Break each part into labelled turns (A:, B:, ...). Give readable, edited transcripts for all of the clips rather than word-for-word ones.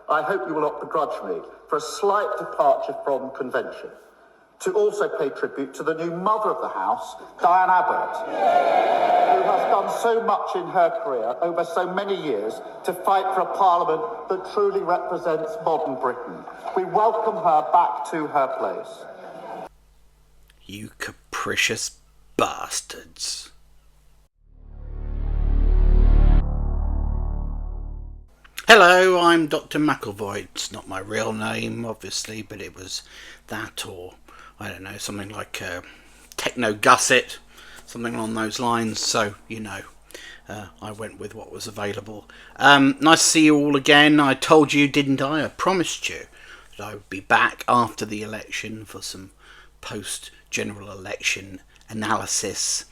A: I hope you will not begrudge me for a slight departure from convention, to also pay tribute to the new mother of the house, Diane Abbott, who has done so much in her career over so many years to fight for a parliament that truly represents modern Britain. We welcome her back to her place.
B: You capricious bastards. Hello, I'm Dr. Macclevoid. It's not my real name, obviously, but it was that, or I don't know, something like Techno Gusset, something along those lines. So, you know, I went with what was available. Nice to see you all again. I told you, didn't I? I promised you that I would be back after the election for some post-general election analysis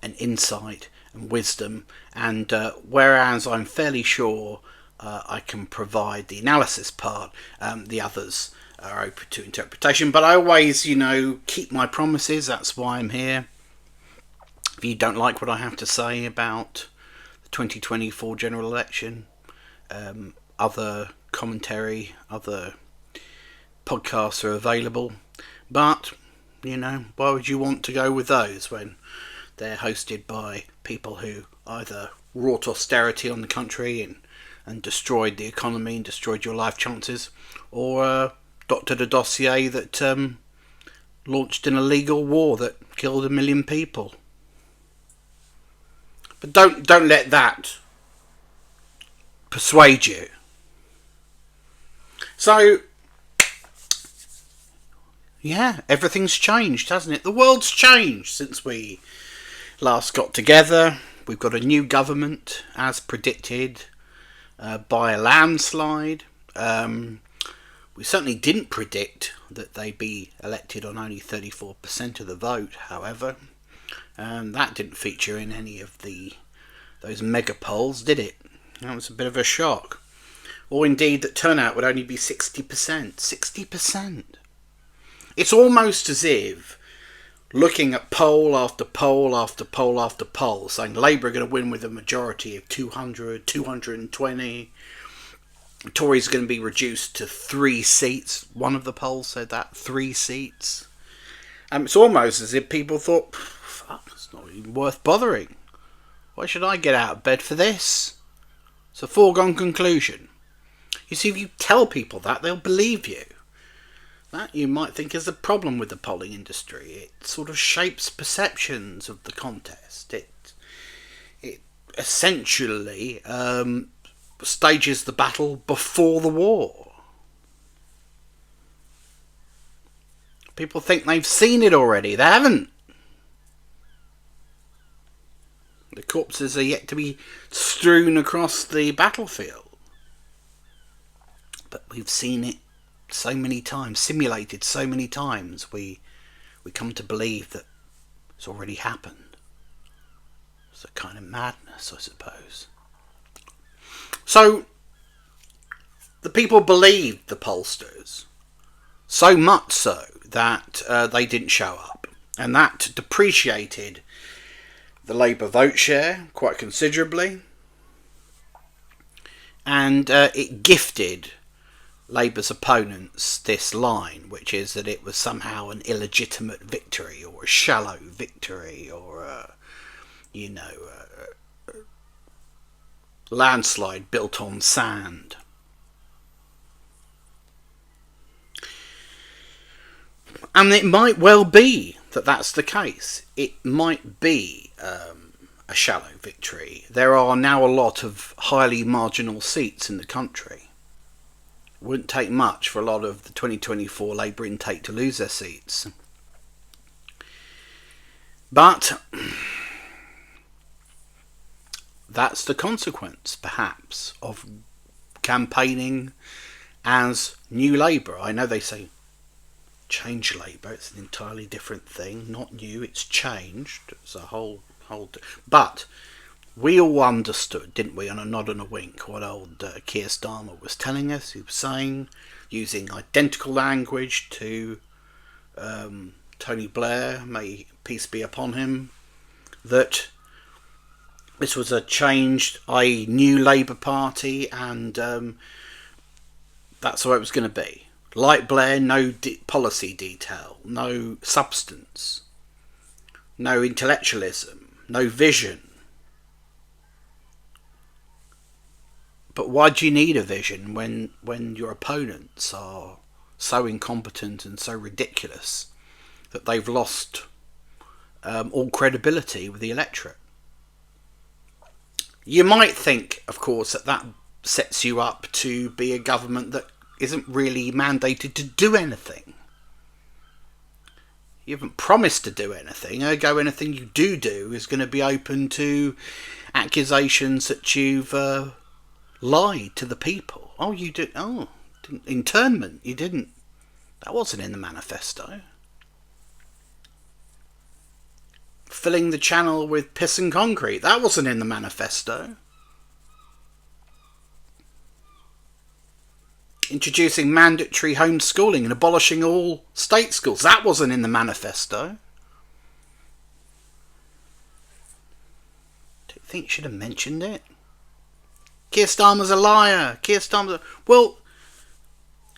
B: and insight and wisdom. And whereas I'm fairly sure I can provide the analysis part, the others are open to interpretation, but I always, you know, keep my promises. That's why I'm here. If you don't like what I have to say about the 2024 general election, other commentary, other podcasts are available, but, you know, why would you want to go with those when they're hosted by people who either wrought austerity on the country and destroyed the economy and destroyed your life chances, or doctored a dossier that launched an illegal war that killed 1 million people? But don't let that persuade you. So, yeah, everything's changed, hasn't it? The world's changed since we last got together. We've got a new government, as predicted, by a landslide. We certainly didn't predict that they'd be elected on only 34% of the vote, however. That didn't feature in any of those mega polls, did it? That was a bit of a shock. Or indeed that turnout would only be 60%. 60%. It's almost as if looking at poll after poll after poll after poll, saying Labour are going to win with a majority of 200, 220. Tories are going to be reduced to 3 seats. One of the polls said that, 3 seats. It's almost as if people thought, fuck, it's not even worth bothering. Why should I get out of bed for this? It's a foregone conclusion. You see, if you tell people that, they'll believe you. That you might think is the problem with the polling industry. It sort of shapes perceptions of the contest. It essentially stages the battle before the war. People think they've seen it already. They haven't. The corpses are yet to be strewn across the battlefield. But we've seen it so many times, simulated so many times, we come to believe that it's already happened. It's a kind of madness, I suppose. So, the people believed the pollsters, so much so that they didn't show up. And that depreciated the Labour vote share quite considerably. And it gifted Labour's opponents this line, which is that it was somehow an illegitimate victory or a shallow victory or a landslide built on sand. And it might well be that that's the case. It might be a shallow victory. There are now a lot of highly marginal seats in the country. Wouldn't take much for a lot of the 2024 Labour intake to lose their seats. But that's the consequence, perhaps, of campaigning as New Labour. I know they say change Labour. It's an entirely different thing. Not new, it's changed. It's a whole. But we all understood, didn't we, on a nod and a wink, what old Keir Starmer was telling us. He was saying, using identical language to Tony Blair, may peace be upon him, that this was a changed, i.e. new Labour Party, and That's the way it was going to be. Like Blair, no policy detail, no substance, no intellectualism, no vision. But why do you need a vision when your opponents are so incompetent and so ridiculous that they've lost all credibility with the electorate? You might think, of course, that sets you up to be a government that isn't really mandated to do anything. You haven't promised to do anything, ergo anything you do is going to be open to accusations that you've lied to the people. Oh, you did. Oh, internment. You didn't. That wasn't in the manifesto. Filling the channel with piss and concrete. That wasn't in the manifesto. Introducing mandatory homeschooling and abolishing all state schools. That wasn't in the manifesto. Do you think you should have mentioned it? Keir Starmer's a liar. Keir Starmer's well,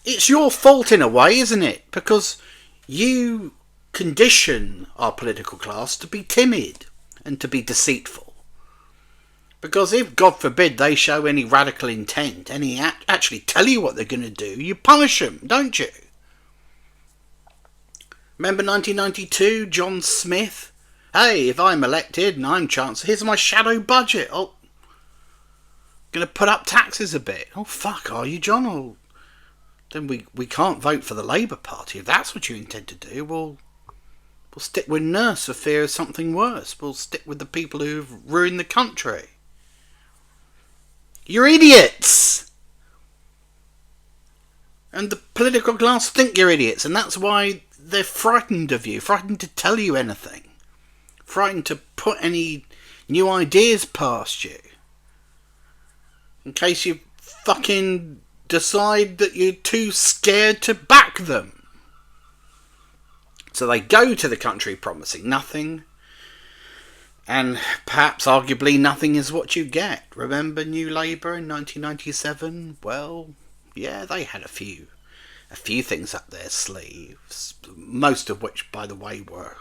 B: it's your fault in a way, isn't it? Because you condition our political class to be timid and to be deceitful. Because if, God forbid, they show any radical intent, actually tell you what they're going to do, you punish them, don't you? Remember 1992, John Smith? Hey, if I'm elected and I'm Chancellor, here's my shadow budget. Oh, going to put up taxes a bit. Oh, fuck, are you, John? Oh, then we can't vote for the Labour Party. If that's what you intend to do, we'll stick with Nurse for fear of something worse. We'll stick with the people who've ruined the country. You're idiots! And the political class think you're idiots, and that's why they're frightened of you, frightened to tell you anything, frightened to put any new ideas past you, in case you fucking decide that you're too scared to back them. So they go to the country promising nothing, and perhaps arguably nothing is what you get. Remember New Labour in 1997? Well, yeah, they had a few things up their sleeves, most of which, by the way, were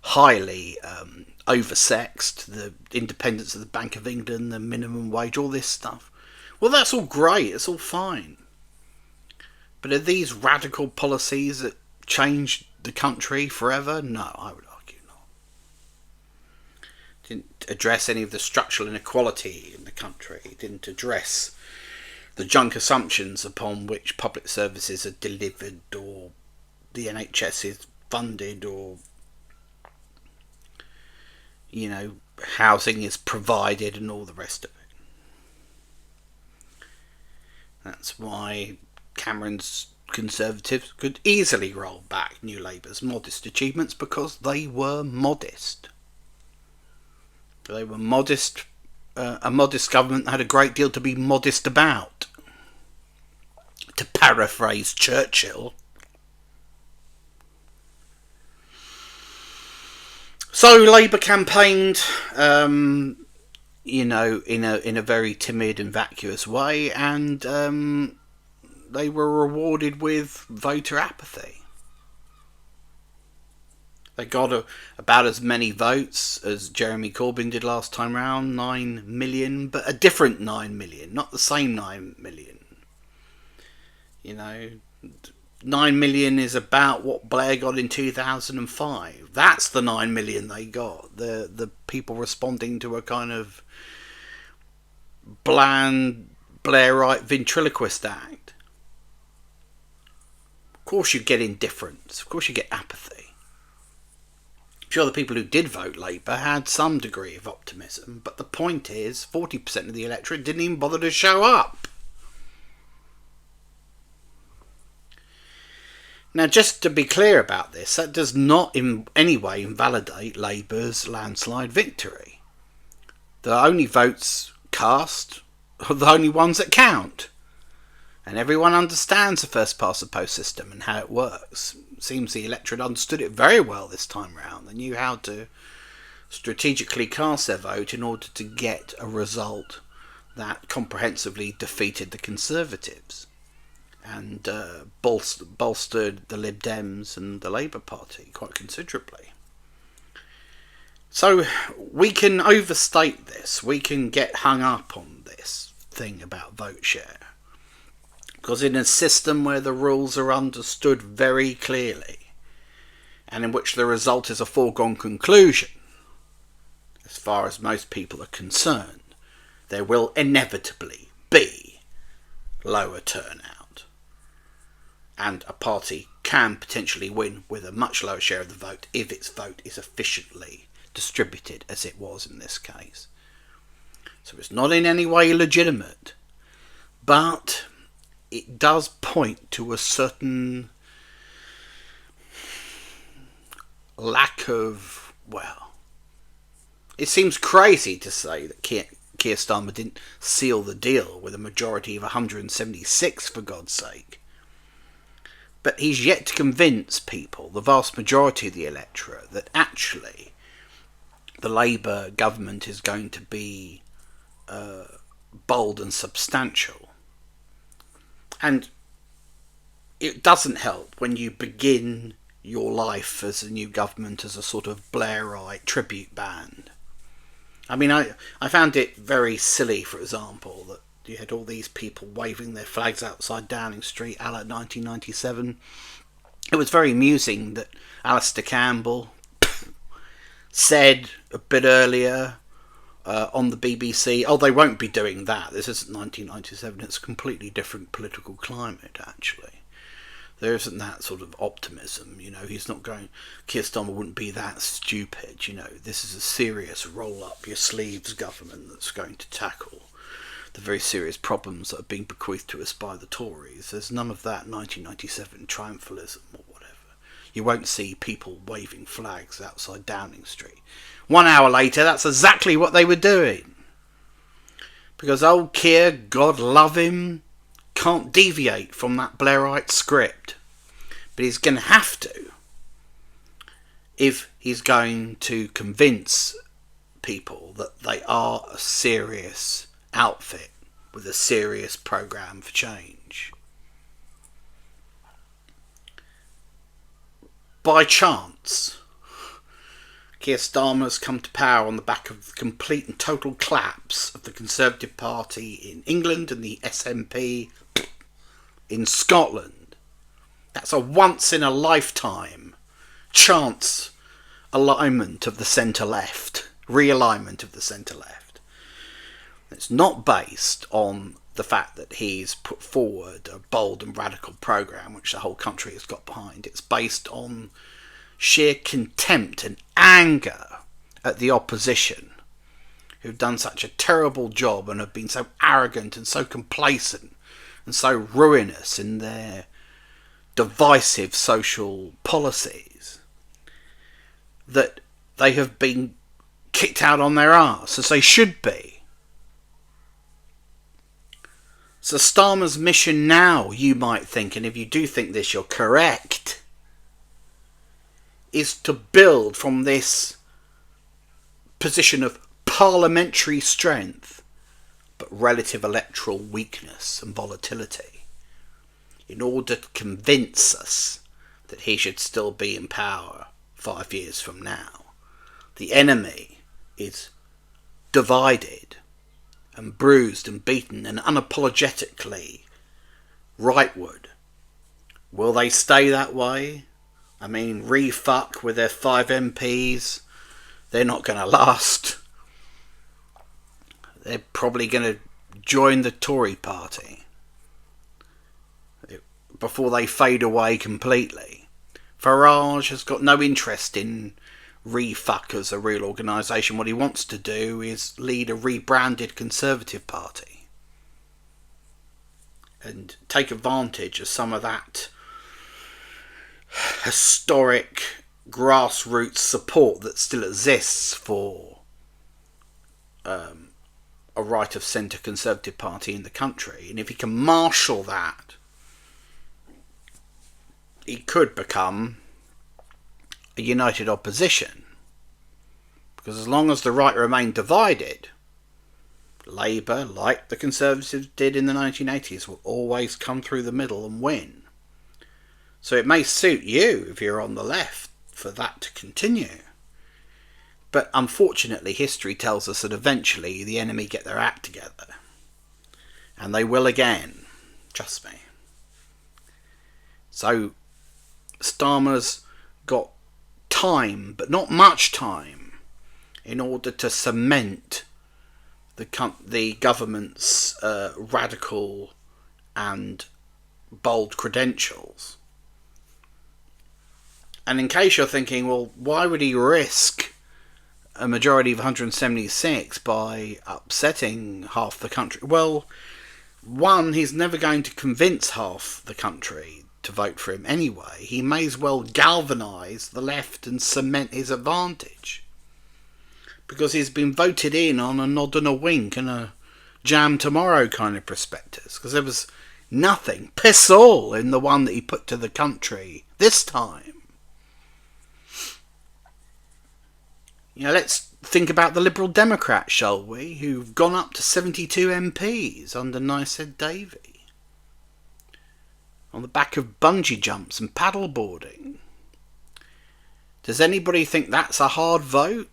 B: highly oversexed. The independence of the Bank of England, the minimum wage, all this stuff. Well, that's all great, it's all fine. But are these radical policies that change the country forever? No, I would argue not. Didn't address any of the structural inequality in the country. Didn't address the junk assumptions upon which public services are delivered, or the NHS is funded, or, you know, housing is provided, and all the rest of it. That's why Cameron's Conservatives could easily roll back New Labour's modest achievements, because they were modest. They were modest, a modest government that had a great deal to be modest about. To paraphrase Churchill. So Labour campaigned, you know, in a very timid and vacuous way, and they were rewarded with voter apathy. They got about as many votes as Jeremy Corbyn did last time round, 9 million, but a different 9 million, not the same 9 million. You know, 9 million is about what Blair got in 2005. That's the 9 million they got. The people responding to a kind of bland Blairite ventriloquist act. Of course you get indifference. Of course you get apathy. I'm sure the people who did vote Labour had some degree of optimism, but the point is 40% of the electorate didn't even bother to show up. Now, just to be clear about this, that does not in any way invalidate Labour's landslide victory. The only votes cast are the only ones that count. And everyone understands the first past the post system and how it works. It seems the electorate understood it very well this time round. They knew how to strategically cast their vote in order to get a result that comprehensively defeated the Conservatives. and bolstered the Lib Dems and the Labour Party quite considerably. So we can overstate this. We can get hung up on this thing about vote share. Because in a system where the rules are understood very clearly, and in which the result is a foregone conclusion, as far as most people are concerned, there will inevitably be lower turnout. And a party can potentially win with a much lower share of the vote if its vote is efficiently distributed, as it was in this case. So it's not in any way illegitimate, but it does point to a certain lack of, well, it seems crazy to say that Keir Starmer didn't seal the deal with a majority of 176, for God's sake. But he's yet to convince people, the vast majority of the electorate, that actually the Labour government is going to be bold and substantial. And it doesn't help when you begin your life as a new government as a sort of Blairite tribute band. I mean, I found it very silly, for example, that you had all these people waving their flags outside Downing Street a la 1997. It was very amusing that Alistair Campbell said a bit earlier on the BBC, oh, they won't be doing that. This isn't 1997. It's a completely different political climate, actually. There isn't that sort of optimism, you know. He's not going, Keir Starmer wouldn't be that stupid, you know. This is a serious roll-up-your-sleeves government that's going to tackle the very serious problems that are being bequeathed to us by the Tories. There's none of that 1997 triumphalism or whatever. You won't see people waving flags outside Downing Street. 1 hour later, that's exactly what they were doing. Because old Keir, God love him, can't deviate from that Blairite script. But he's going to have to if he's going to convince people that they are a serious outfit with a serious programme for change. By chance, Keir Starmer has come to power on the back of the complete and total collapse of the Conservative Party in England and the SNP in Scotland. That's a once-in-a-lifetime chance alignment of the centre-left, realignment of the centre-left. It's not based on the fact that he's put forward a bold and radical programme which the whole country has got behind. It's based on sheer contempt and anger at the opposition, who've done such a terrible job and have been so arrogant and so complacent and so ruinous in their divisive social policies that they have been kicked out on their arse, as they should be. So Starmer's mission now, you might think, and if you do think this, you're correct, is to build from this position of parliamentary strength but relative electoral weakness and volatility in order to convince us that he should still be in power 5 years from now. The enemy is divided and bruised and beaten and unapologetically rightward. Will they stay that way? I mean, re-fuck with their 5 MPs. They're not going to last. They're probably going to join the Tory party before they fade away completely. Farage has got no interest in re-fuck as a real organisation. What he wants to do is lead a rebranded Conservative Party and take advantage of some of that historic grassroots support that still exists for a right of centre Conservative Party in the country. And if he can marshal that, he could become a united opposition. Because as long as the right remain divided, Labour, like the Conservatives did in the 1980s, will always come through the middle and win. So it may suit you, if you're on the left, for that to continue. But unfortunately, history tells us that eventually the enemy get their act together. And they will again. Trust me. So Starmer's got time, but not much time, in order to cement the government's radical and bold credentials. And in case you're thinking, well, why would he risk a majority of 176 by upsetting half the country? Well, one, he's never going to convince half the country to vote for him anyway. He may as well galvanise the left and cement his advantage, because he's been voted in on a nod and a wink and a jam tomorrow kind of prospectus, because there was nothing, piss all, in the one that he put to the country this time. You know, let's think about the Liberal Democrats, shall we, who've gone up to 72 MPs under Nyced Davey, on the back of bungee jumps and paddleboarding. Does anybody think that's a hard vote?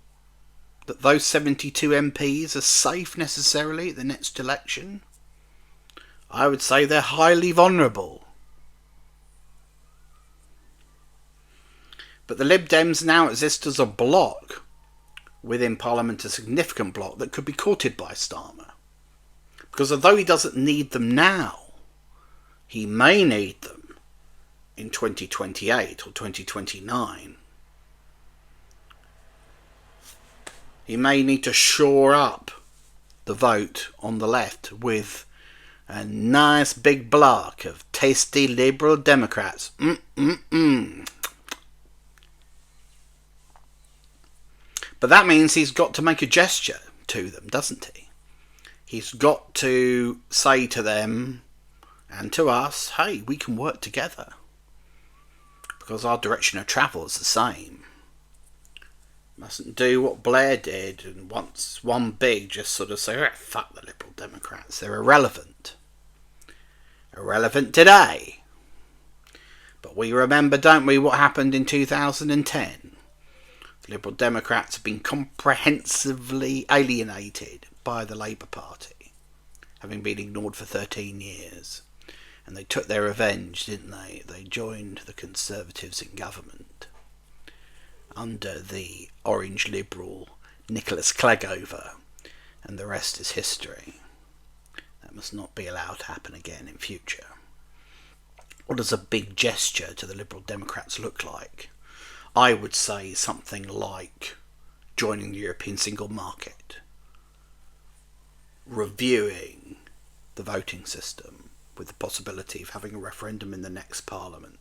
B: That those 72 MPs are safe necessarily at the next election? I would say they're highly vulnerable. But the Lib Dems now exist as a bloc within Parliament, a significant bloc that could be courted by Starmer. Because although he doesn't need them now, he may need them in 2028 or 2029. He may need to shore up the vote on the left with a nice big block of tasty Liberal Democrats. But that means he's got to make a gesture to them, doesn't he? He's got to say to them and to us, hey, we can work together, because our direction of travel is the same. Mustn't do what Blair did and once one big just sort of say, fuck the Liberal Democrats, they're irrelevant. Irrelevant today. But we remember, don't we, what happened in 2010. The Liberal Democrats have been comprehensively alienated by the Labour Party, having been ignored for 13 years. And they took their revenge, didn't they? They joined the Conservatives in government under the Orange Liberal Nicholas Clegg-over, and the rest is history. That must not be allowed to happen again in future. What does a big gesture to the Liberal Democrats look like? I would say something like joining the European single market, reviewing the voting system with the possibility of having a referendum in the next Parliament.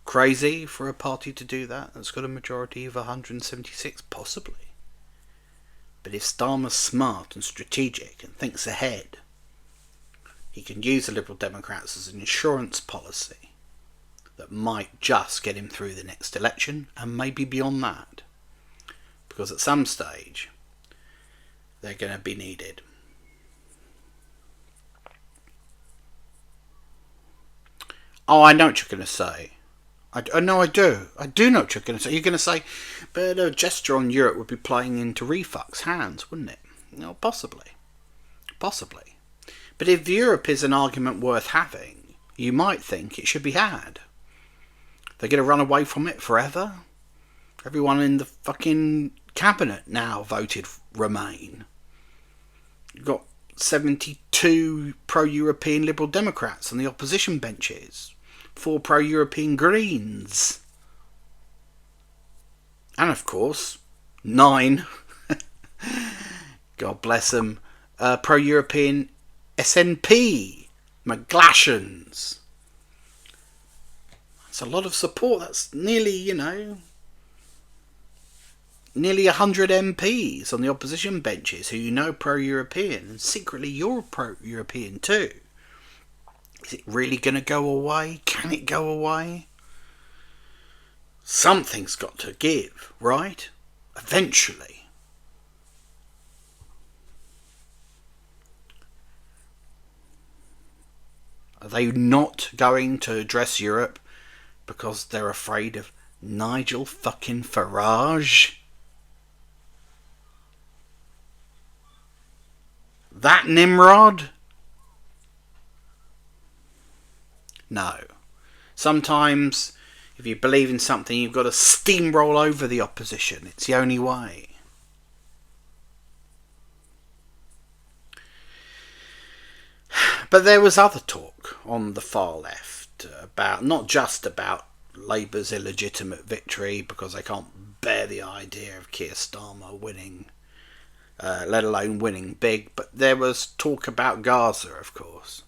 B: Crazy for a party to do that that's got a majority of 176, possibly. But if Starmer's smart and strategic and thinks ahead, he can use the Liberal Democrats as an insurance policy that might just get him through the next election and maybe beyond that. Because at some stage, they're going to be needed. Oh, I know what you're going to say. I do know what you're going to say. You're going to say, but a gesture on Europe would be playing into Refux's hands, wouldn't it? No, possibly. Possibly. But if Europe is an argument worth having, you might think it should be had. They're going to run away from it forever? Everyone in the fucking cabinet now voted Remain. You've got 72 pro-European Liberal Democrats on the opposition benches. 4 pro-European Greens. And of course, 9, God bless them, pro-European SNP, McGlashans. That's a lot of support. That's nearly, nearly 100 MPs on the opposition benches who pro-European, and secretly you're pro-European too. Is it really going to go away? Can it go away? Something's got to give, right? Eventually. Are they not going to address Europe because they're afraid of Nigel fucking Farage? That Nimrod? No. Sometimes, if you believe in something, you've got to steamroll over the opposition. It's the only way. But there was other talk on the far left about, not just about Labour's illegitimate victory, because they can't bear the idea of Keir Starmer winning, let alone winning big, but there was talk about Gaza, of course.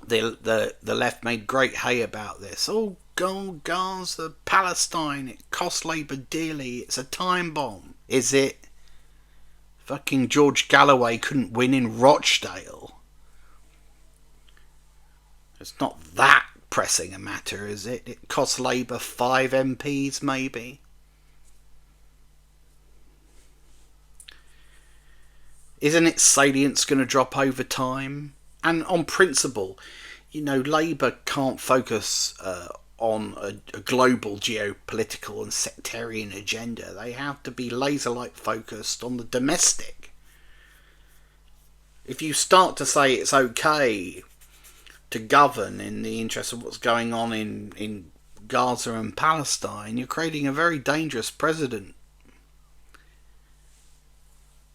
B: The left made great hay about this. Oh, Gaza, Palestine, it costs Labour dearly, it's a time bomb. Is it? Fucking George Galloway couldn't win in Rochdale. It's not that pressing a matter, is it? It costs Labour 5 MPs, maybe. Isn't its salience going to drop over time? And on principle, you know, Labour can't focus on a global geopolitical and sectarian agenda. They have to be laser-like focused on the domestic. If you start to say it's okay to govern in the interest of what's going on in Gaza and Palestine, you're creating a very dangerous precedent.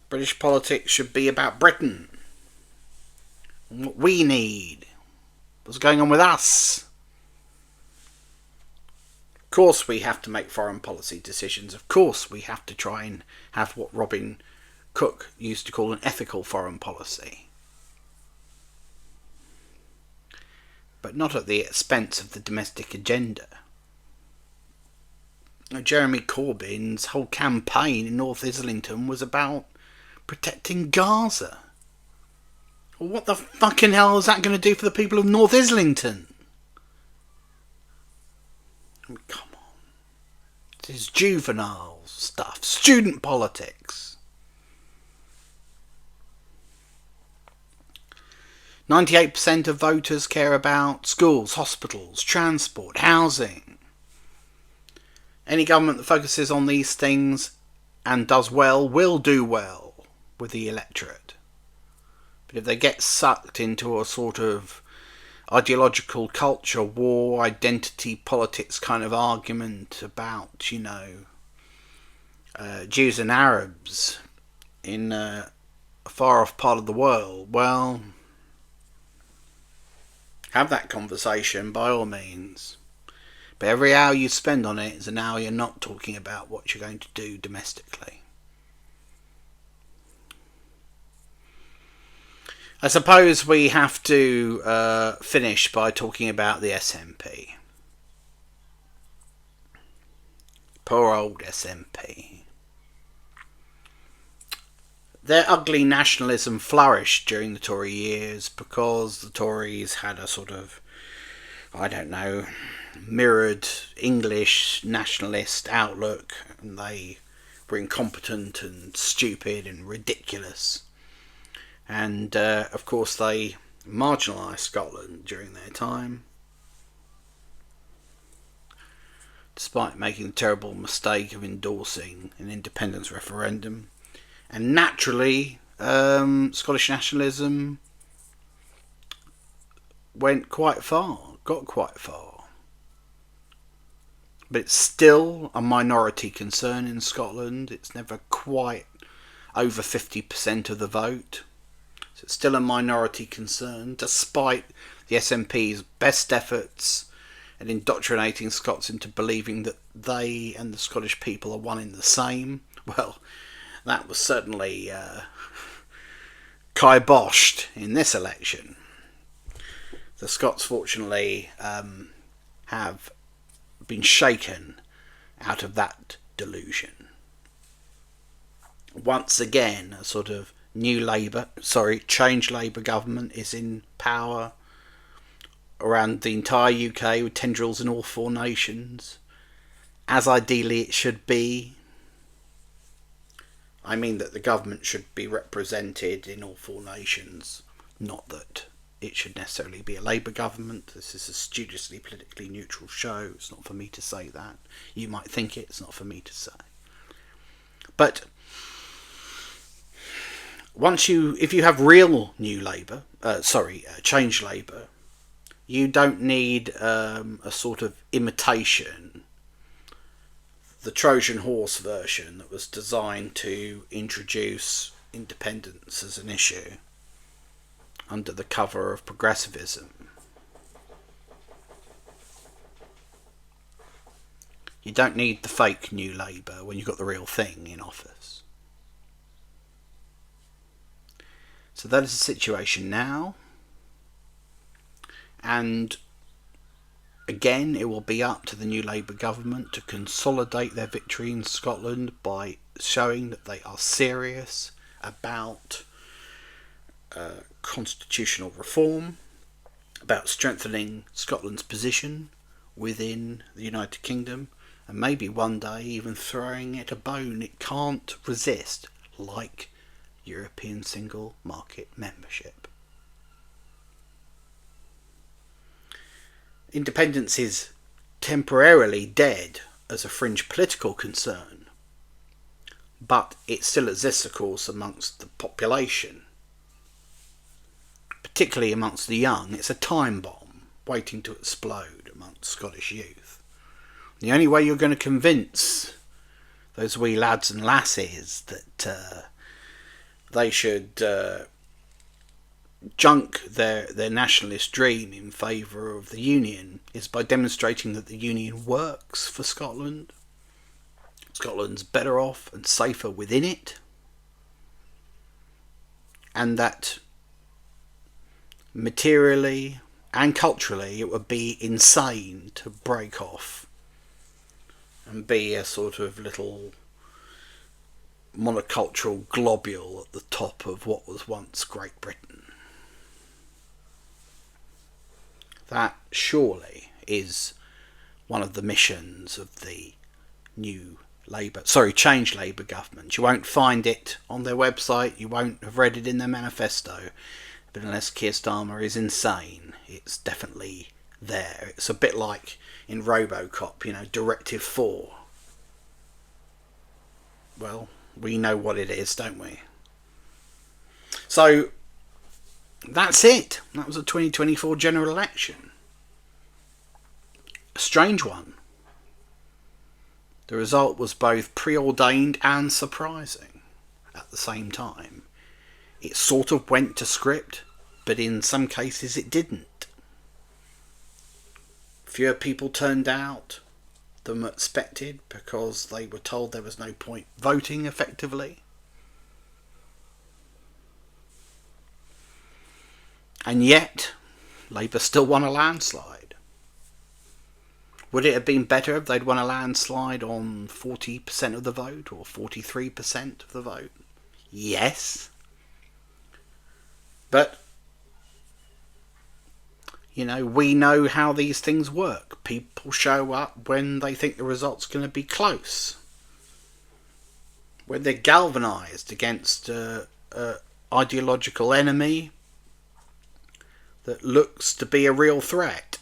B: British politics should be about Britain. What we need. What's going on with us. Of course we have to make foreign policy decisions. Of course we have to try and have what Robin Cook used to call an ethical foreign policy. But not at the expense of the domestic agenda. Jeremy Corbyn's whole campaign in North Islington was about protecting Gaza. Well, what the fucking hell is that going to do for the people of North Islington? I mean, come on. This is juvenile stuff. Student politics. 98% of voters care about schools, hospitals, transport, housing. Any government that focuses on these things and does well will do well with the electorate. But if they get sucked into a sort of ideological culture war, identity politics kind of argument about, you know, Jews and Arabs in a far off part of the world, well, have that conversation by all means. But every hour you spend on it is an hour you're not talking about what you're going to do domestically. I suppose we have to finish by talking about the SNP. Poor old SNP. Their ugly nationalism flourished during the Tory years because the Tories had a sort of, I don't know, mirrored English nationalist outlook, and they were incompetent and stupid and ridiculous. And of course they marginalised Scotland during their time, despite making the terrible mistake of endorsing an independence referendum. And naturally, Scottish nationalism went quite far, got quite far. But it's still a minority concern in Scotland. It's never quite over 50% of the vote. So it's still a minority concern, despite the SNP's best efforts at indoctrinating Scots into believing that they and the Scottish people are one and the same. Well, that was certainly kiboshed in this election. The Scots, fortunately, have been shaken out of that delusion. Once again, a sort of Change Labour government is in power around the entire UK with tendrils in all 4 nations, as ideally it should be. I mean that the government should be represented in all 4 nations, not that it should necessarily be a Labour government. This is a studiously politically neutral show. It's not for me to say that. You might think it's not for me to say. But if you have real new Labour, change Labour, you don't need a sort of imitation, the Trojan horse version that was designed to introduce independence as an issue under the cover of progressivism. You don't need the fake New Labour when you've got the real thing in office. So that is the situation now. And again, it will be up to the new Labour government to consolidate their victory in Scotland by showing that they are serious about constitutional reform, about strengthening Scotland's position within the United Kingdom, and maybe one day even throwing it a bone it can't resist, like European single market membership. Independence is temporarily dead as a fringe political concern, but it still exists, of course, amongst the population, particularly amongst the young. It's a time bomb waiting to explode amongst Scottish youth. The only way you're going to convince those wee lads and lassies that they should junk their nationalist dream in favour of the Union is by demonstrating that the Union works for Scotland. Scotland's better off and safer within it, and that materially and culturally it would be insane to break off and be a sort of little monocultural globule at the top of what was once Great Britain. That surely is one of the missions of the new change Labour government. You won't find it on their website, you won't have read it in their manifesto, but unless Keir Starmer is insane, it's definitely there. It's a bit like in RoboCop, Directive 4. Well, we know what it is, don't we? So that's it. That was the 2024 general election. A strange one. The result was both preordained and surprising at the same time. It sort of went to script, but in some cases it didn't. Fewer people turned out than expected because they were told there was no point voting effectively. And yet, Labour still won a landslide. Would it have been better if they'd won a landslide on 40% of the vote or 43% of the vote? Yes. But we know how these things work. People show up when they think the result's going to be close. When they're galvanised against an ideological enemy that looks to be a real threat.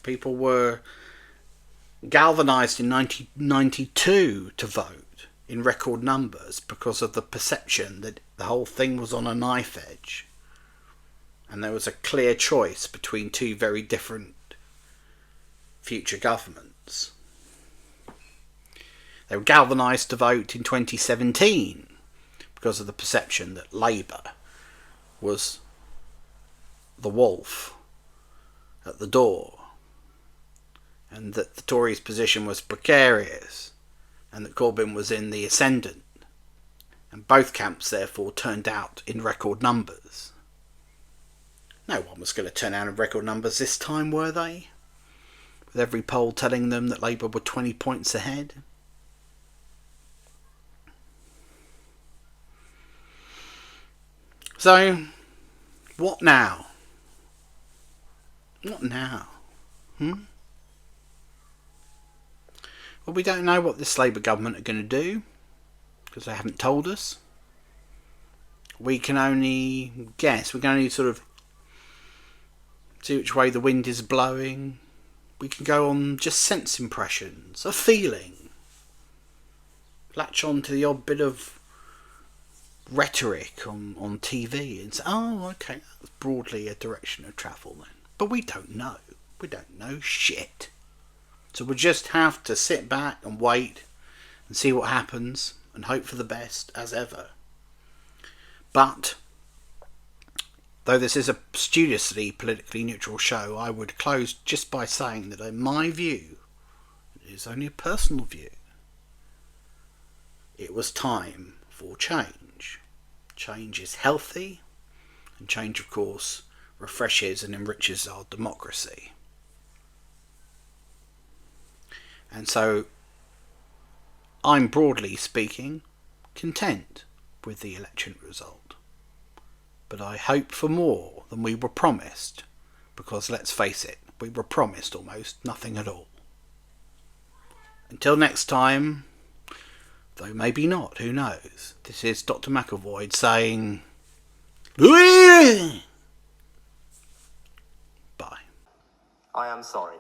B: People were galvanised in 1992 to vote in record numbers because of the perception that the whole thing was on a knife edge and there was a clear choice between two very different future governments. They were galvanised to vote in 2017 because of the perception that Labour was the wolf at the door and that the Tories' position was precarious and that Corbyn was in the ascendant, and both camps therefore turned out in record numbers. No one was going to turn out in record numbers this time, were they? With every poll telling them that Labour were 20 points ahead. So, what now? What now? Well, we don't know what this Labour government are going to do, because they haven't told us. We can only guess. We can only sort of see which way the wind is blowing. We can go on just sense impressions, a feeling. Latch on to the odd bit of rhetoric on TV and say, oh, okay, that's broadly a direction of travel then. But we don't know. We don't know shit. So we'll just have to sit back and wait and see what happens and hope for the best as ever. But though this is a studiously politically neutral show, I would close just by saying that in my view, it is only a personal view, it was time for change. Change is healthy, and change, of course, refreshes and enriches our democracy. And so, I'm broadly speaking content with the election result. But I hope for more than we were promised, because let's face it, we were promised almost nothing at all. Until next time, though maybe not, who knows, this is Dr. Macclevoid saying bye.
C: I am sorry.